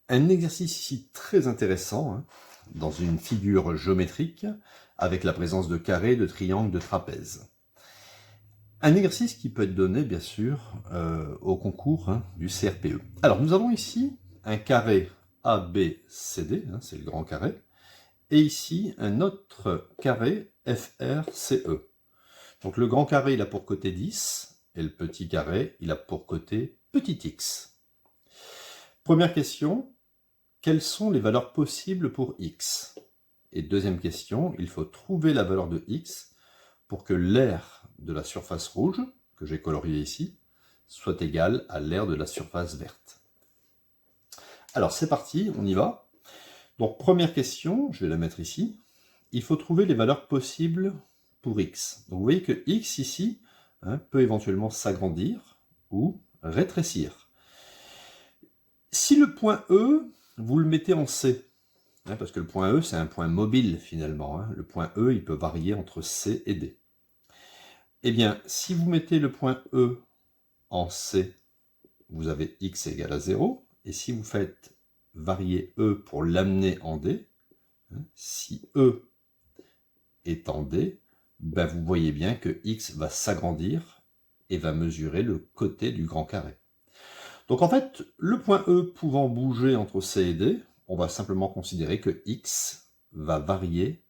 Un exercice ici très intéressant, hein, dans une figure géométrique, avec la présence de carrés, de triangles, de trapèzes. Un exercice qui peut être donné, bien sûr, au concours du CRPE. Alors, nous avons ici un carré ABCD, c'est le grand carré, et ici un autre carré FRCE. Donc le grand carré, il a pour côté 10, et le petit carré, il a pour côté petit x. Première question, quelles sont les valeurs possibles pour x? Et deuxième question, il faut trouver la valeur de x pour que l'aire de la surface rouge, que j'ai colorié ici, soit égal à l'aire de la surface verte. Alors c'est parti, on y va. Donc première question, je vais la mettre ici. Il faut trouver les valeurs possibles pour x. Donc vous voyez que x ici peut éventuellement s'agrandir ou rétrécir. Si le point E, vous le mettez en C, parce que le point E c'est un point mobile finalement, le point E il peut varier entre C et D. Eh bien, si vous mettez le point E en C, vous avez x égale à 0, et si vous faites varier E pour l'amener en D, si E est en D, ben vous voyez bien que x va s'agrandir et va mesurer le côté du grand carré. Donc en fait, le point E pouvant bouger entre C et D, on va simplement considérer que x va varier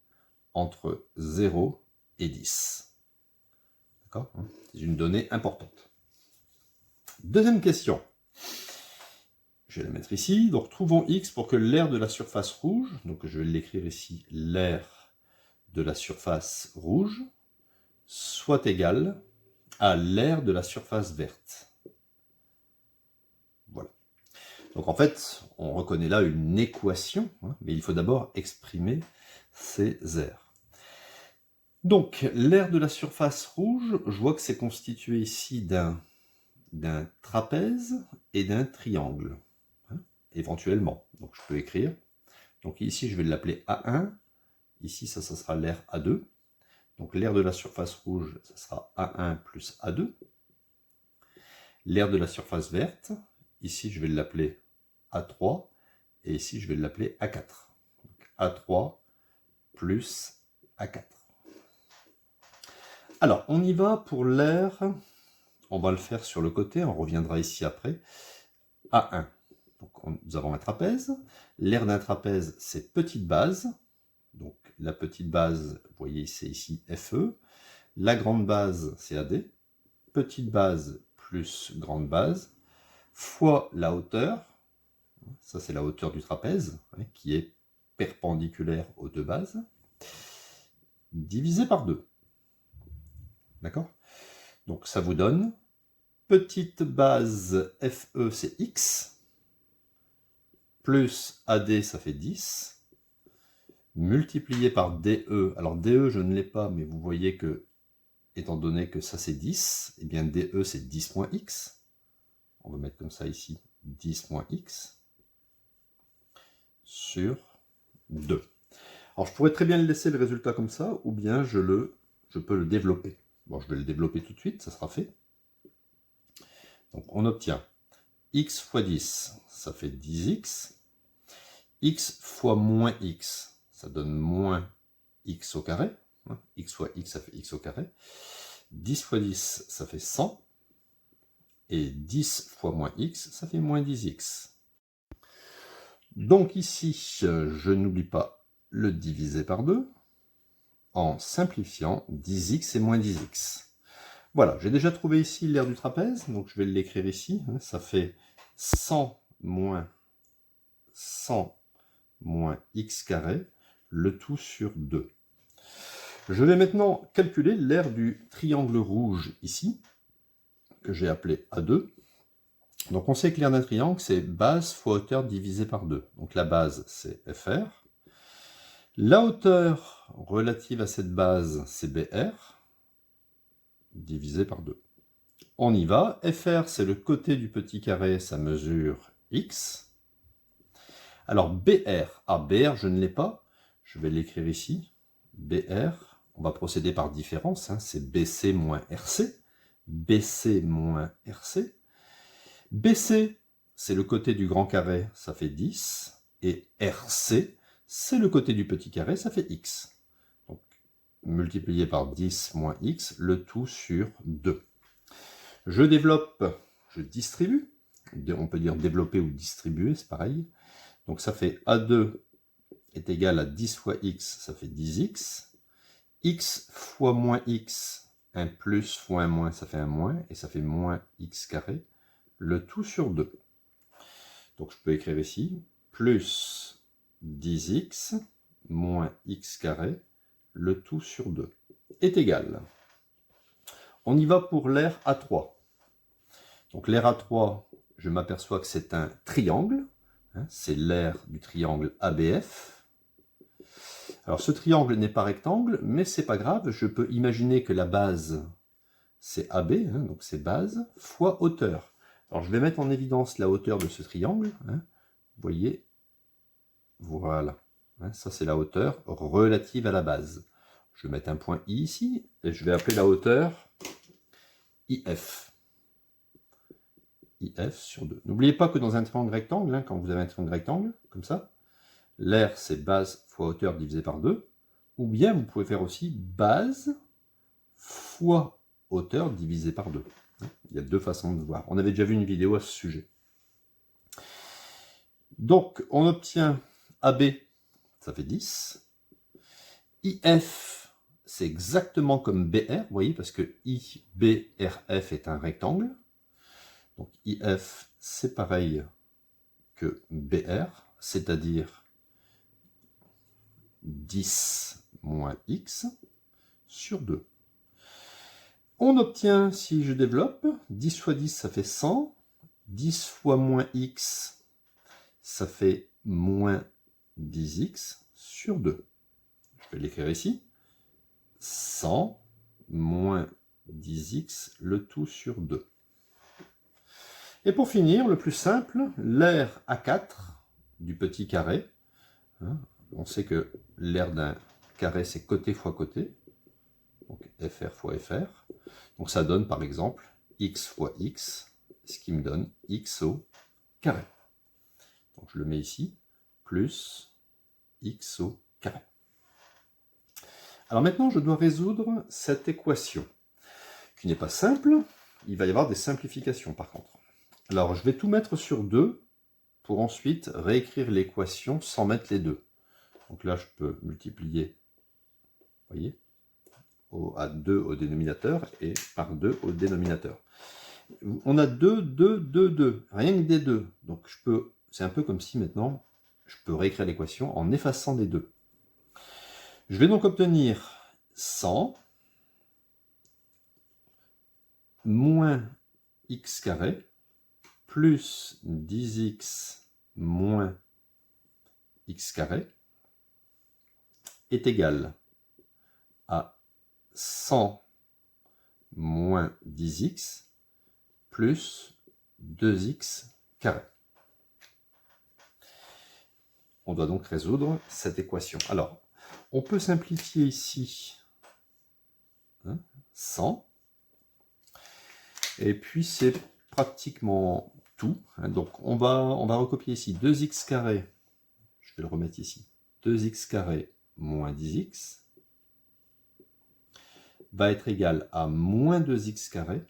entre 0 et 10. D'accord? C'est une donnée importante. Deuxième question. Je vais la mettre ici. Donc trouvons x pour que l'aire de la surface rouge, donc je vais l'écrire ici, l'aire de la surface rouge, soit égale à l'aire de la surface verte. Voilà. Donc en fait, on reconnaît là une équation, mais il faut d'abord exprimer ces aires. Donc l'aire de la surface rouge, je vois que c'est constitué ici d'un trapèze et d'un triangle, éventuellement. Donc je peux écrire. Donc ici, je vais l'appeler A1. Ici, ça sera l'aire A2. Donc l'aire de la surface rouge, ça sera A1 plus A2. L'aire de la surface verte, ici, je vais l'appeler A3. Et ici, je vais l'appeler A4. Donc, A3 plus A4. Alors, on y va pour l'aire. On va le faire sur le côté. On reviendra ici après. A1. Donc, nous avons un trapèze. L'aire d'un trapèze, c'est petite base. Donc, la petite base, vous voyez, c'est ici FE. La grande base, c'est AD. Petite base plus grande base, fois la hauteur. Ça, c'est la hauteur du trapèze, qui est perpendiculaire aux deux bases, divisé par 2. D'accord? Donc, ça vous donne petite base FE, c'est X, plus AD, ça fait 10, multiplié par DE. Alors, DE, je ne l'ai pas, mais vous voyez que, étant donné que ça, c'est 10, eh bien, DE, c'est 10 moins X. On va mettre comme ça ici, 10 moins X, sur 2. Alors, je pourrais très bien le laisser le résultat comme ça, ou bien je peux le développer. Bon, je vais le développer tout de suite, ça sera fait. Donc, on obtient x fois 10, ça fait 10x. X fois moins x, ça donne moins x au carré. X fois x, ça fait x au carré. 10 fois 10, ça fait 100. Et 10 fois moins x, ça fait moins 10x. Donc ici, je n'oublie pas le diviser par 2, en simplifiant 10x et moins 10x. Voilà, j'ai déjà trouvé ici l'aire du trapèze, donc je vais l'écrire ici. Ça fait 100 moins x carré, le tout sur 2. Je vais maintenant calculer l'aire du triangle rouge ici, que j'ai appelé A2. Donc on sait que l'aire d'un triangle, c'est base fois hauteur divisé par 2. Donc la base, c'est FR. La hauteur relative à cette base, c'est BR, divisé par 2. On y va. FR, c'est le côté du petit carré, ça mesure X. Alors BR, BR, je ne l'ai pas. Je vais l'écrire ici. BR, on va procéder par différence, c'est BC moins RC. BC moins RC. BC, c'est le côté du grand carré, ça fait 10. Et RC, c'est le côté du petit carré, ça fait X. Donc, multiplié par 10 moins X, le tout sur 2. Je développe, je distribue. On peut dire développer ou distribuer, c'est pareil. Donc ça fait A2 est égal à 10 fois X, ça fait 10X. X fois moins X, un plus fois un moins, ça fait un moins, et ça fait moins X carré, le tout sur 2. Donc je peux écrire ici, plus 10X moins X carré, le tout sur 2, est égal. On y va pour l'aire A3. Donc l'aire A3, je m'aperçois que c'est un triangle, hein, c'est l'aire du triangle ABF. Alors ce triangle n'est pas rectangle, mais c'est pas grave, je peux imaginer que la base c'est AB, hein, donc c'est base, fois hauteur. Alors je vais mettre en évidence la hauteur de ce triangle, hein, vous voyez, voilà, hein, ça c'est la hauteur relative à la base. Je vais mettre un point I ici, et je vais appeler la hauteur IF. IF sur 2. N'oubliez pas que dans un triangle rectangle, hein, quand vous avez un triangle rectangle, comme ça, l'aire c'est base fois hauteur divisé par 2, ou bien vous pouvez faire aussi base fois hauteur divisé par 2. Il y a deux façons de voir. On avait déjà vu une vidéo à ce sujet. Donc, on obtient AB, ça fait 10. IF, c'est exactement comme BR, vous voyez, parce que IBRF est un rectangle. Donc, IF, c'est pareil que BR, c'est-à-dire 10 moins X sur 2. On obtient, si je développe, 10 fois 10, ça fait 100. 10 fois moins X, ça fait moins 10X sur 2. Je vais l'écrire ici. 100 moins 10X, le tout sur 2. Et pour finir, le plus simple, l'aire A4 du petit carré. Hein, on sait que l'aire d'un carré, c'est côté fois côté. Donc FR fois FR. Donc ça donne par exemple X fois X, ce qui me donne X au carré. Donc je le mets ici, plus X au carré. Alors maintenant, je dois résoudre cette équation, qui n'est pas simple. Il va y avoir des simplifications par contre. Alors je vais tout mettre sur 2, pour ensuite réécrire l'équation sans mettre les 2. Donc là, je peux multiplier, vous voyez, à 2 au dénominateur et par 2 au dénominateur. On a 2, 2, 2, 2, rien que des 2. Donc je peux, c'est un peu comme si maintenant, je peux réécrire l'équation en effaçant des 2. Je vais donc obtenir 100 moins x carré plus 10x moins x carré est égal à 100 moins 10x plus 2x carré. On doit donc résoudre cette équation. Alors, on peut simplifier ici 100. Et puis c'est pratiquement tout. Donc on va recopier ici 2x carré. Je vais le remettre ici. 2x carré moins 10x va être égal à moins 2x carré.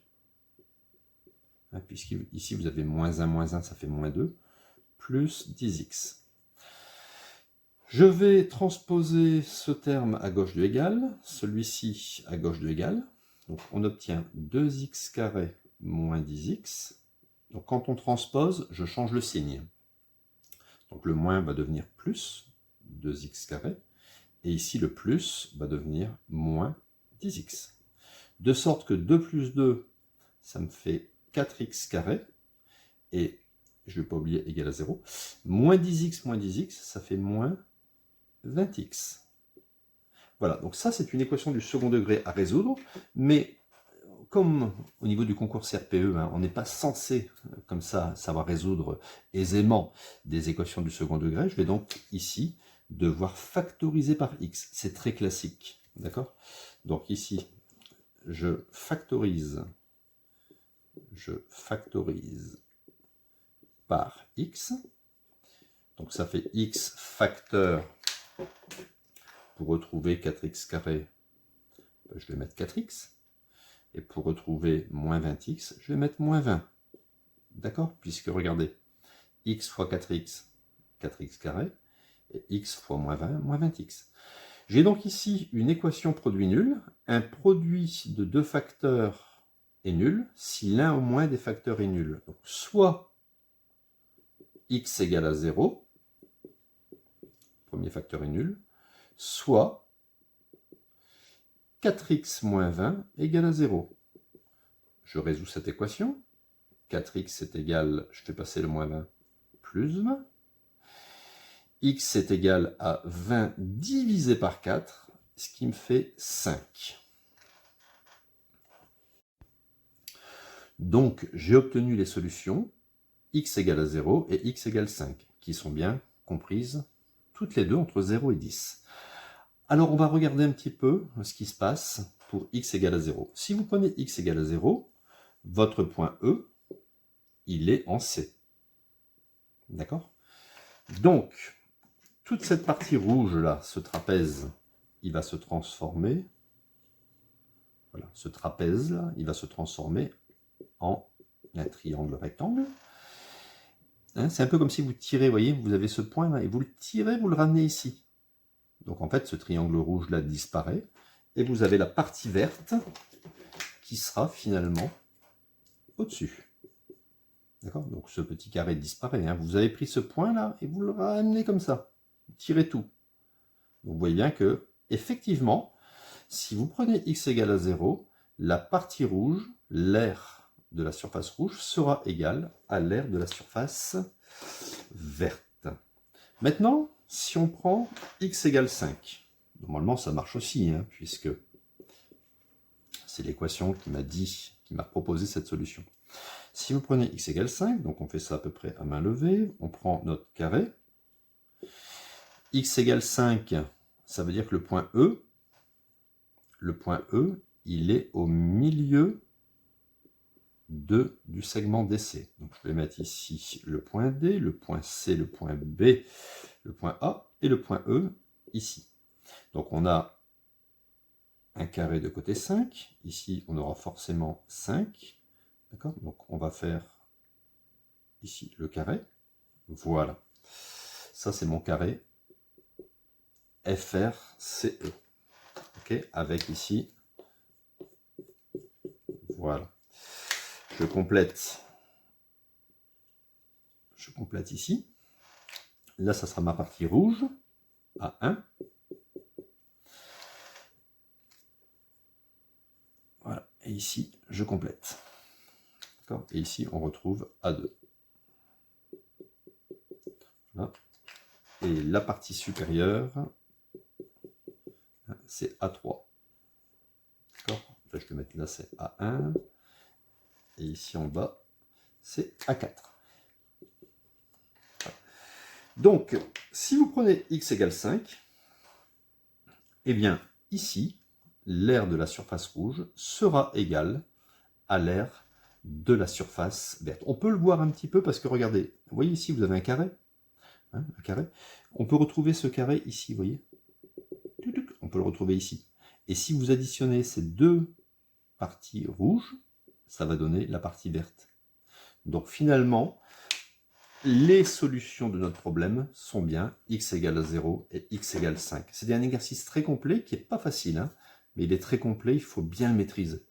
Puisqu'ici vous avez moins 1, ça fait moins 2. Plus 10x. Je vais transposer ce terme à gauche de égal, celui-ci à gauche de égal. Donc on obtient 2x carré moins 10x. Donc quand on transpose, je change le signe. Donc le moins va devenir plus 2x carré. Et ici le plus va devenir moins 10x. De sorte que 2 plus 2, ça me fait 4x carré. Et je ne vais pas oublier égal à 0. Moins 10x, ça fait moins 20x. Voilà, donc ça c'est une équation du second degré à résoudre, mais comme au niveau du concours CRPE, on n'est pas censé, comme ça, savoir résoudre aisément des équations du second degré, je vais donc ici devoir factoriser par x. C'est très classique, d'accord? Donc ici, je factorise par x. Donc ça fait x facteur. Pour retrouver 4x carré, je vais mettre 4x. Et pour retrouver moins 20x, je vais mettre moins 20. D'accord? Puisque regardez, x fois 4x, 4x carré, et x fois moins 20, moins 20x. J'ai donc ici une équation produit nul. Un produit de deux facteurs est nul si l'un au moins des facteurs est nul. Donc soit x égale à 0, premier facteur est nul, soit 4x moins 20 égale à 0. Je résous cette équation. 4x est égal, je fais passer le moins 20, plus 20. X est égal à 20 divisé par 4, ce qui me fait 5. Donc, j'ai obtenu les solutions x égale à 0 et x égale 5, qui sont bien comprises toutes les deux entre 0 et 10. Alors, on va regarder un petit peu ce qui se passe pour x égale à 0. Si vous prenez x égale à 0, votre point E, il est en C. D'accord? Donc, toute cette partie rouge là, ce trapèze, il va se transformer, voilà, ce trapèze là, il va se transformer en un triangle rectangle. Hein, c'est un peu comme si vous tirez, vous voyez, vous avez ce point là, et vous le tirez, vous le ramenez ici. Donc en fait, ce triangle rouge là disparaît, et vous avez la partie verte qui sera finalement au-dessus. D'accord? Donc ce petit carré disparaît. Hein. Vous avez pris ce point là, et vous le ramenez comme ça. Vous tirez tout. Donc vous voyez bien que, effectivement, si vous prenez x égale à 0, la partie rouge, l'aire de la surface rouge, sera égale à l'aire de la surface verte. Maintenant, si on prend x égale 5, normalement ça marche aussi, hein, puisque c'est l'équation qui m'a proposé cette solution. Si vous prenez x égale 5, donc on fait ça à peu près à main levée, on prend notre carré, x égale 5, ça veut dire que le point E, il est au milieu du segment DC. Donc je vais mettre ici le point D, le point C, le point B, le point A et le point E ici. Donc on a un carré de côté 5. Ici, on aura forcément 5. D'accord? Donc on va faire ici le carré. Voilà. Ça, c'est mon carré FRCE. Ok? Avec ici, voilà. Je complète ici. Là, ça sera ma partie rouge, A1. Voilà. Et ici, je complète. D'accord? Et ici, on retrouve A2. Voilà. Et la partie supérieure, c'est A3. D'accord? Je vais mettre là, c'est A1. Et ici en bas, c'est A4. Donc, si vous prenez x égale 5, eh bien, ici, l'aire de la surface rouge sera égale à l'aire de la surface verte. On peut le voir un petit peu parce que, regardez, vous voyez ici, vous avez un carré. Hein, un carré. On peut retrouver ce carré ici, vous voyez. On peut le retrouver ici. Et si vous additionnez ces deux parties rouges, ça va donner la partie verte. Donc finalement, les solutions de notre problème sont bien x égale à 0 et x égale 5. C'est un exercice très complet qui n'est pas facile, hein, mais il est très complet, il faut bien le maîtriser.